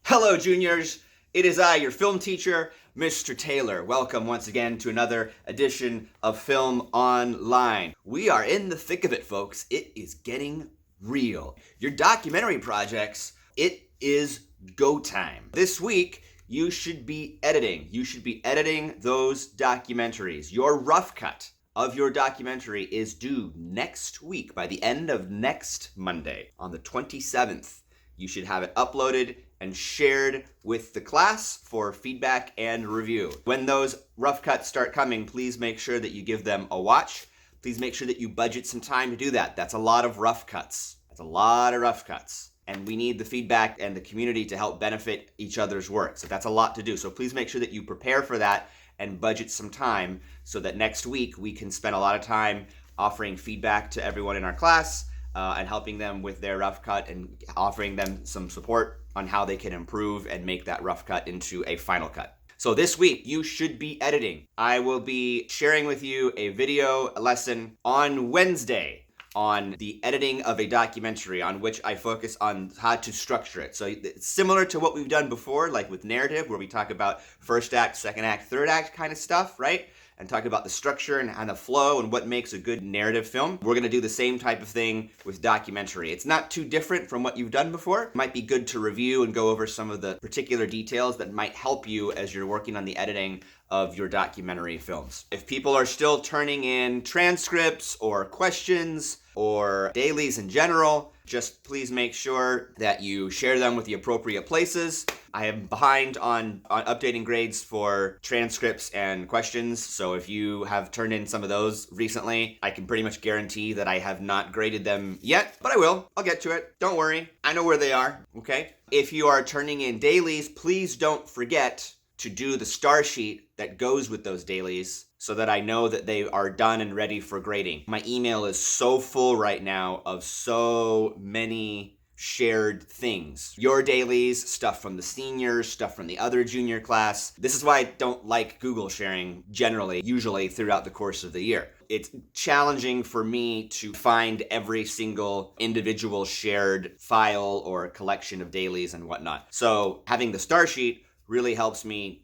Hello, juniors. It is I, your film teacher, Mr. Taylor. Welcome once again to another edition of Film Online. We are in the thick of it, folks. It is getting real. Your documentary projects, it is go time. This week, you should be editing. You should be editing those documentaries. Your rough cut of your documentary is due next week, by the end of next Monday, on the 27th. You should have it uploaded and shared with the class for feedback and review. When those rough cuts start coming, please make sure that you give them a watch. Please make sure that you budget some time to do that. That's a lot of rough cuts. That's a lot of rough cuts. And we need the feedback and the community to help benefit each other's work. So that's a lot to do. So please make sure that you prepare for that and budget some time so that next week we can spend a lot of time offering feedback to everyone in our class and helping them with their rough cut and offering them some support on how they can improve and make that rough cut into a final cut. So this week, you should be editing. I will be sharing with you a video lesson on Wednesday on the editing of a documentary, on which I focus on how to structure it. So it's similar to what we've done before, like with narrative, where we talk about first act, second act, third act kind of stuff, right? And talk about the structure and the flow and what makes a good narrative film. We're gonna do the same type of thing with documentary. It's not too different from what you've done before. It might be good to review and go over some of the particular details that might help you as you're working on the editing of your documentary films. If people are still turning in transcripts or questions or dailies in general, just please make sure that you share them with the appropriate places. I am behind on updating grades for transcripts and questions, so if you have turned in some of those recently, I can pretty much guarantee that I have not graded them yet, but I will. I'll get to it. Don't worry. I know where they are, okay? If you are turning in dailies, please don't forget to do the star sheet that goes with those dailies so that I know that they are done and ready for grading. My email is so full right now of so many shared things. Your dailies, stuff from the seniors, stuff from the other junior class. This is why I don't like Google sharing generally, usually throughout the course of the year. It's challenging for me to find every single individual shared file or collection of dailies and whatnot. So having the star sheet really helps me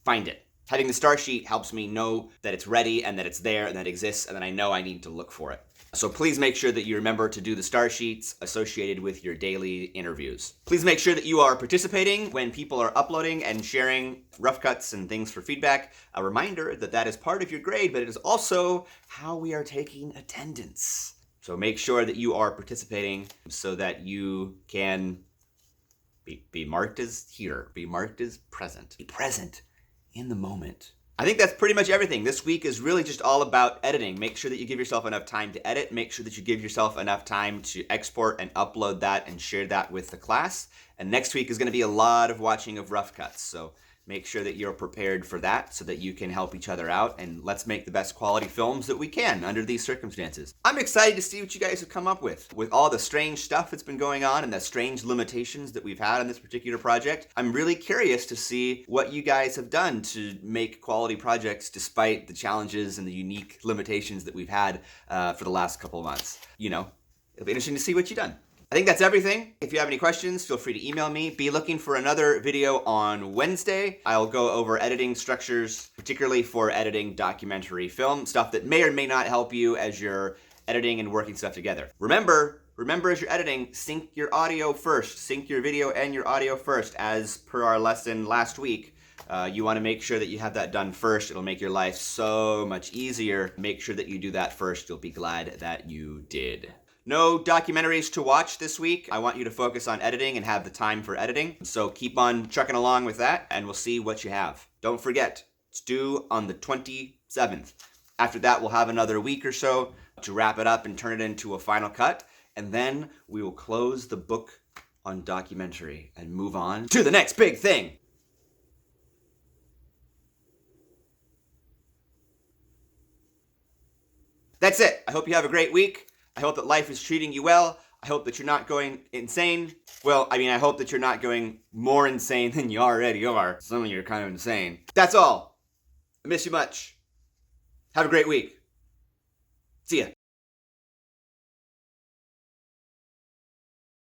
find it. Having the star sheet helps me know that it's ready and that it's there and that it exists and that I know I need to look for it. So please make sure that you remember to do the star sheets associated with your daily interviews. Please make sure that you are participating when people are uploading and sharing rough cuts and things for feedback. A reminder that that is part of your grade, but it is also how we are taking attendance. So make sure that you are participating so that you can be marked as here, be marked as present, be present in the moment. I think that's pretty much everything. This week is really just all about editing. Make sure that you give yourself enough time to edit. Make sure that you give yourself enough time to export and upload that and share that with the class. And next week is going to be a lot of watching of rough cuts. So make sure that you're prepared for that so that you can help each other out, and let's make the best quality films that we can under these circumstances. I'm excited to see what you guys have come up with all the strange stuff that's been going on and the strange limitations that we've had on this particular project. I'm really curious to see what you guys have done to make quality projects despite the challenges and the unique limitations that we've had for the last couple of months. You know, it'll be interesting to see what you've done. I think that's everything. If you have any questions, feel free to email me. Be looking for another video on Wednesday. I'll go over editing structures, particularly for editing documentary film, stuff that may or may not help you as you're editing and working stuff together. Remember as you're editing, sync your audio first. Sync your video and your audio first. As per our lesson last week, you want to make sure that you have that done first. It'll make your life so much easier. Make sure that you do that first. You'll be glad that you did. No documentaries to watch this week. I want you to focus on editing and have the time for editing. So keep on trucking along with that and we'll see what you have. Don't forget, it's due on the 27th. After that, we'll have another week or so to wrap it up and turn it into a final cut. And then we will close the book on documentary and move on to the next big thing. That's it. I hope you have a great week. I hope that life is treating you well. I hope that you're not going insane. Well, I hope that you're not going more insane than you already are. Some of you are kind of insane. That's all. I miss you much. Have a great week. See ya.